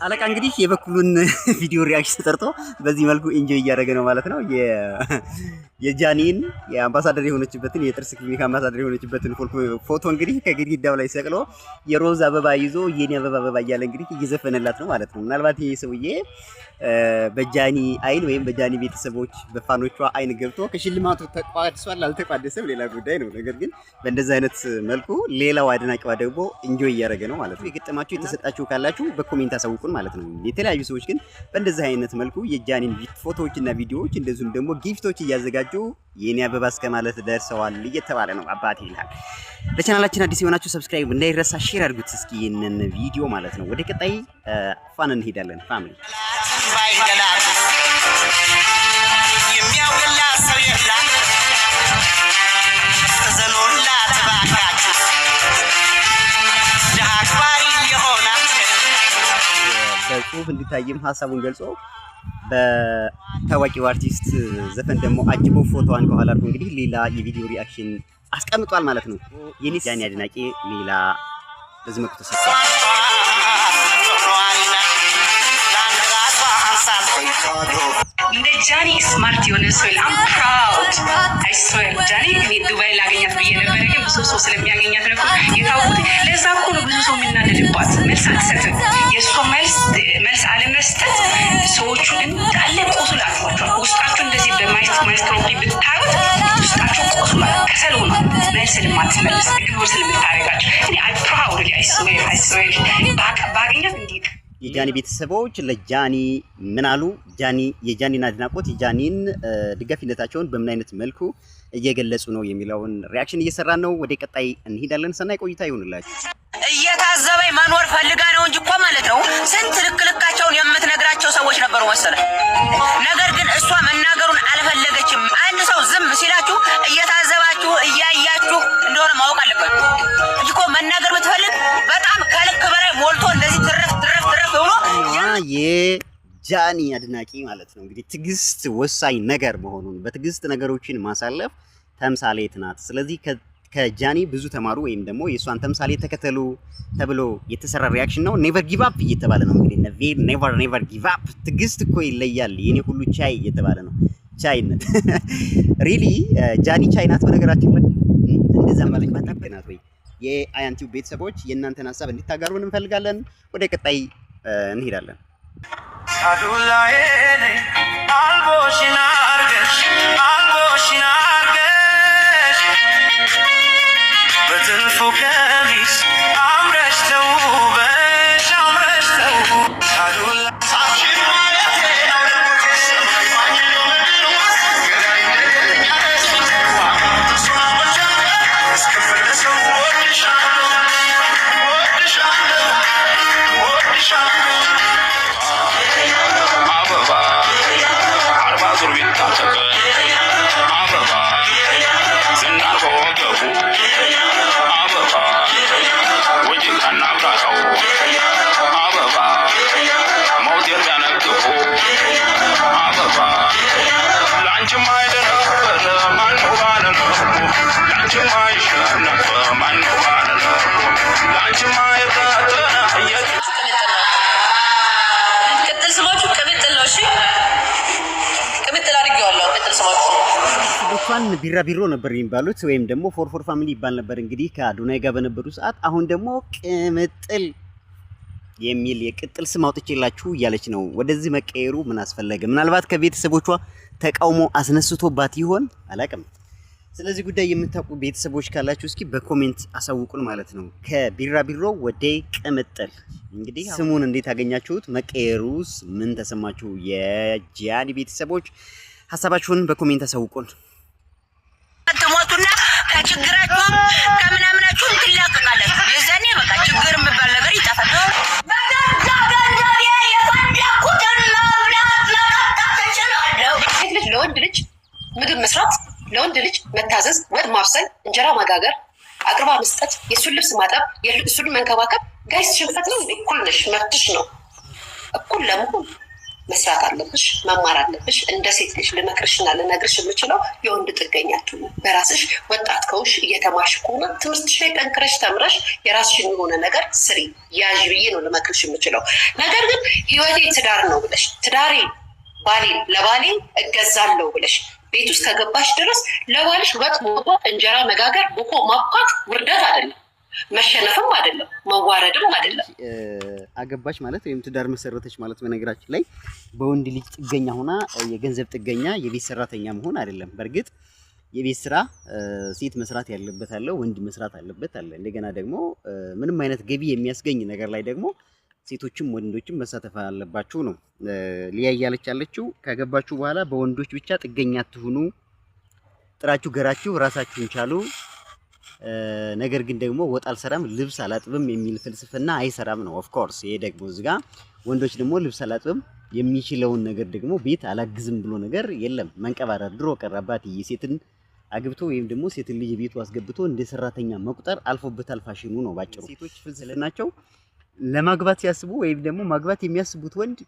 አለቃ እንግዲህ የበኩሉን ቪዲዮ ሪአክሽን ተጠርቶ በዚህ መልኩ ኢንጆይ እያደረገ ነው ማለት ነው። የጃኒን የአምባሳደር የሆነችበትን የጥርስ ክሊኒክ አምባሳደር የሆነችበትን ፎቶ እንግዲህ ከግድግዳው ላይ ሰቅሎ የሮዝ አበባ ይዞ የኔ አበባ እያለ እንግዲህ እየዘፈነላት ነው ማለት ነው። ምናልባት ይሄ ሰውዬ በጃኒ አይን ወይም በጃኒ ቤተሰቦች በፋኖቿ አይን ገብቶ ከሽልማቱ ተቋድሷል አልተቋደሰም ሌላ ጉዳይ ነው። ነገር ግን በእንደዚህ አይነት መልኩ ሌላው አድናቂዋ ደግሞ ኢንጆይ እያደረገ ነው ማለት ነው። የገጠማችሁ የተሰጣችሁ ካላችሁ በኮሜንት አሳውቁን ማለት ነው። የተለያዩ ሰዎች ግን በእንደዚህ አይነት መልኩ የጃኒን ፎቶዎችና ቪዲዮዎች እንደዚሁም ደግሞ ጊፍቶች እያዘጋጁ የኔ አበባ እስከ ማለት ደርሰዋል እየተባለ ነው። አባቴ ይላል። ለቻናላችን አዲስ የሆናችሁ ሰብስክራይብ እንዳይረሳ፣ ሼር አድርጉት እስኪ ይሄንን ቪዲዮ ማለት ነው። ወደ ቀጣይ ፋን እንሄዳለን። ፋሚሊ በጽሁፍ እንዲታይም ሀሳቡን ገልጾ በታዋቂው አርቲስት ዘፈን ደግሞ አጅቦ ፎቶዋን ከኋላ አድርጎ እንግዲህ ሌላ የቪዲዮ ሪአክሽን አስቀምጧል ማለት ነው። የኔ ጃኒ አድናቂ ሌላ በዚህ መልኩ ተሰጥቷል። እንደ ጃኒ ስማርት የሆነ ሰው አም ፕራውድ አይ ስዌር ጃኒ እኔ ዱባይ ላገኛት ብዬ ነበር፣ ግን ብዙ ሰው ስለሚያገኛት ነው የታወቁት። ለዛ እኮ ነው ብዙ ሰው የሚናደድባት። መልስ አትሰጥም። የእሷ መልስ አለመስጠት ሰዎቹን እንዳለ ቆስል አልፏቸዋል። ውስጣቸው እንደዚህ በማይክሮፎን ብታዩት ውስጣቸው ቆስሏል፣ ከሰል ሆኗል። መልስ ልማትመልስ ግብር ስለምታደርጋቸው እኔ አይ ፕራውድ አይ ስዌር ባገኛት እንዲህ የጃኒ ቤተሰቦች ለጃኒ ምን አሉ? የጃኒን አድናቆት የጃኒን ድጋፊነታቸውን በምን አይነት መልኩ እየገለጹ ነው የሚለውን ሪአክሽን እየሰራን ነው። ወደ ቀጣይ እንሄዳለን። ሰናይ ቆይታ ይሁንላችሁ። እየታዘበኝ መኖር ፈልጋ ነው እንጂ እኮ ማለት ነው ስንት ልክልካቸውን የምትነግራቸው ሰዎች ነበሩ መሰለህ። ነገር ግን እሷ መናገሩን አልፈለገችም። አንድ ሰው ዝም ሲላችሁ እየታዘባችሁ እያያችሁ እንደሆነ ማወቅ አለባችሁ እንጂ እኮ መናገር ብትፈልግ በጣም ከልክ በላይ ሞልቶ እንደዚህ ትረፍ ብሎ የጃኒ አድናቂ ማለት ነው። እንግዲህ ትዕግስት ወሳኝ ነገር መሆኑን በትዕግስት ነገሮችን ማሳለፍ ተምሳሌት ናት። ስለዚህ ከጃኒ ብዙ ተማሩ ወይም ደግሞ የእሷን ተምሳሌ ተከተሉ ተብሎ የተሰራ ሪአክሽን ነው። ኔቨር ጊቭ አፕ እየተባለ ነው እንግዲህ ኔቨር ጊቭ አፕ። ትዕግስት እኮ ይለያል። የኔ ሁሉ ቻይ እየተባለ ነው። ቻይነት ሪሊ ጃኒ ቻይ ናት። በነገራችን ላይ እንደዛ ማለት ባታበናት ወይ የአያንቲው ቤተሰቦች የእናንተን ሀሳብ እንድታጋሩን እንፈልጋለን። ወደ ቀጣይ እንሄዳለን። እንኳን ቢራቢሮ ነበር የሚባሉት ወይም ደግሞ ፎርፎር ፋሚሊ ይባል ነበር እንግዲህ ከአዶናይ ጋር በነበሩ ሰዓት። አሁን ደግሞ ቅምጥል የሚል የቅጥል ስም አውጥቼላችሁ እያለች ነው። ወደዚህ መቀየሩ ምን አስፈለገ? ምናልባት ከቤተሰቦቿ ተቃውሞ አስነስቶባት ይሆን አላውቅም። ስለዚህ ጉዳይ የምታውቁ ቤተሰቦች ካላችሁ እስኪ በኮሜንት አሳውቁን ማለት ነው። ከቢራቢሮ ወደ ቅምጥል እንግዲህ ስሙን እንዴት አገኛችሁት? መቀየሩስ ምን ተሰማችሁ? የጃኒ ቤተሰቦች ሀሳባችሁን በኮሜንት አሳውቁን። ተሞቱና ከችግራችሁም ከምናምናችሁም ትላቀቃላችሁ። የዛኔ በቃ ችግር የሚባል ነገር ይጠፋል። ለወንድ ልጅ ምግብ መስራት፣ ለወንድ ልጅ መታዘዝ፣ ወጥ ማብሰል፣ እንጀራ ማጋገር፣ አቅርባ መስጠት፣ የእሱን ልብስ ማጠብ፣ የእሱን መንከባከብ ጋይስ ሽንፈት ነው? እኩል ነሽ፣ መብትሽ ነው። እኩል ለመሆን መስራት አለብሽ፣ መማር አለብሽ። እንደ ሴት ልጅ ልመክርሽና ልነግርሽ የምችለው የወንድ ጥገኛችሁ በራስሽ ወጣት ከውሽ እየተማርሽ ከሆነ ትምህርትሽ ላይ ጠንክረሽ ተምረሽ የራስሽን የሆነ ነገር ስሪ ያዥ ብዬ ነው ልመክርሽ የምችለው። ነገር ግን ህይወቴ ትዳር ነው ብለሽ ትዳሬ ባሌ ለባሌ እገዛለሁ ብለሽ ቤት ውስጥ ከገባሽ ድረስ ለባልሽ ወጥ መውጣት፣ እንጀራ መጋገር፣ ቡኮ ማብቃት ውርደት አይደለም፣ መሸነፍም አይደለም፣ መዋረድም አይደለም። አገባሽ ማለት ወይም ትዳር መሰረተች ማለት በነገራችን ላይ በወንድ ልጅ ጥገኛ ሆና የገንዘብ ጥገኛ የቤት ሰራተኛ መሆን አይደለም። በእርግጥ የቤት ስራ ሴት መስራት ያለበት አለ፣ ወንድ መስራት አለበት አለ። እንደገና ደግሞ ምንም አይነት ገቢ የሚያስገኝ ነገር ላይ ደግሞ ሴቶችም ወንዶችም መሳተፍ አለባችሁ ነው ሊያያለች ያለችው። ካገባችሁ በኋላ በወንዶች ብቻ ጥገኛ አትሁኑ፣ ጥራችሁ ገራችሁ ራሳችሁን ቻሉ። ነገር ግን ደግሞ ወጥ አልሰራም ልብስ አላጥብም የሚል ፍልስፍና አይሰራም ነው። ኦፍ ኮርስ ይሄ ደግሞ እዚጋ ወንዶች ደግሞ ልብስ አላጥብም የሚችለውን ነገር ደግሞ ቤት አላግዝም ብሎ ነገር የለም። መንቀባረር ድሮ ቀረባት ሴትን አግብቶ ወይም ደግሞ ሴትን ልጅ ቤቱ አስገብቶ እንደ ሰራተኛ መቁጠር አልፎበታል ፋሽኑ ነው ባጭሩ። ሴቶች ፍልስፍናቸው ለማግባት ሲያስቡ ወይም ደግሞ ማግባት የሚያስቡት ወንድ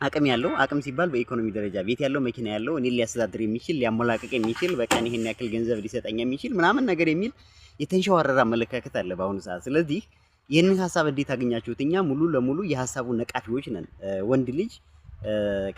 አቅም ያለው፣ አቅም ሲባል በኢኮኖሚ ደረጃ ቤት ያለው፣ መኪና ያለው፣ እኔ ሊያስተዳድር የሚችል ሊያሞላቀቅ የሚችል በቀን ይሄን ያክል ገንዘብ ሊሰጠኝ የሚችል ምናምን ነገር የሚል የተንሸዋረረ አመለካከት አለ በአሁኑ ሰዓት። ስለዚህ ይህንን ሀሳብ እንዴት አገኛችሁት? እኛ ሙሉ ለሙሉ የሀሳቡ ነቃፊዎች ነን። ወንድ ልጅ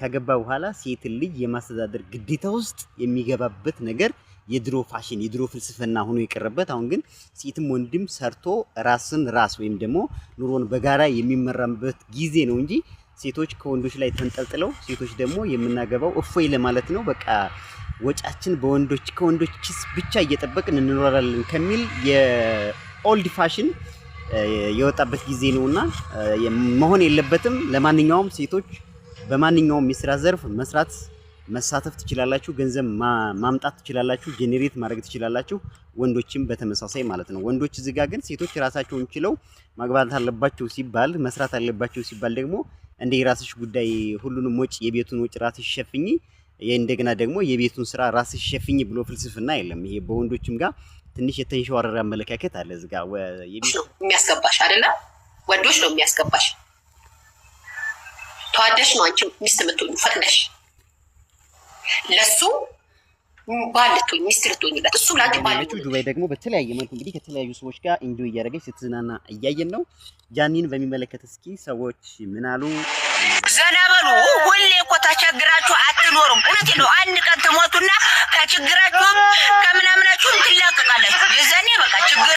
ካገባ በኋላ ሴትን ልጅ የማስተዳደር ግዴታ ውስጥ የሚገባበት ነገር የድሮ ፋሽን የድሮ ፍልስፍና ሆኖ የቀረበት፣ አሁን ግን ሴትም ወንድም ሰርቶ ራስን ራስ ወይም ደግሞ ኑሮን በጋራ የሚመራበት ጊዜ ነው እንጂ ሴቶች ከወንዶች ላይ ተንጠልጥለው ሴቶች ደግሞ የምናገባው እፎይ ለማለት ነው፣ በቃ ወጫችን በወንዶች ከወንዶች ኪስ ብቻ እየጠበቅን እንኖራለን ከሚል የኦልድ ፋሽን የወጣበት ጊዜ ነውና መሆን የለበትም። ለማንኛውም ሴቶች በማንኛውም የስራ ዘርፍ መስራት መሳተፍ ትችላላችሁ፣ ገንዘብ ማምጣት ትችላላችሁ፣ ጄኔሬት ማድረግ ትችላላችሁ። ወንዶችም በተመሳሳይ ማለት ነው። ወንዶች እዚህ ጋር ግን ሴቶች ራሳቸውን ችለው ማግባት አለባቸው ሲባል መስራት አለባቸው ሲባል ደግሞ እንደ የራስሽ ጉዳይ ሁሉንም ወጪ የቤቱን ወጪ ራስሽ ሸፍኝ፣ እንደገና ደግሞ የቤቱን ስራ ራስሽ ሸፍኝ ብሎ ፍልስፍና የለም። ይሄ በወንዶችም ጋር ትንሽ የተንሸዋረረ አመለካከት አለ። እዚህ ጋር የሚያስገባሽ አይደለ? ወንዶች ነው የሚያስገባሽ። ተዋደሽ ነው አንቺ ሚስት የምትሆኚ ፈቅደሽ ለሱ ባል ልትሆኚ ሚስት ልትሆኚለት እሱ ላንቺ ባል ልትሆኚ። ዱባይ ደግሞ በተለያየ መልኩ እንግዲህ ከተለያዩ ሰዎች ጋር ኢንጆይ እያደረገች ስትዝናና እያየን ነው። ጃኒን በሚመለከት እስኪ ሰዎች ምን አሉ? ዘና በሉ። ሁሌ እኮ ተቸግራችሁ አትኖሩም። እውነቴን ነው። አንድ ቀን ትሞቱና ከችግራችሁም ከምናምናችሁም ትላቀቃላችሁ። የዛኔ በቃ ችግር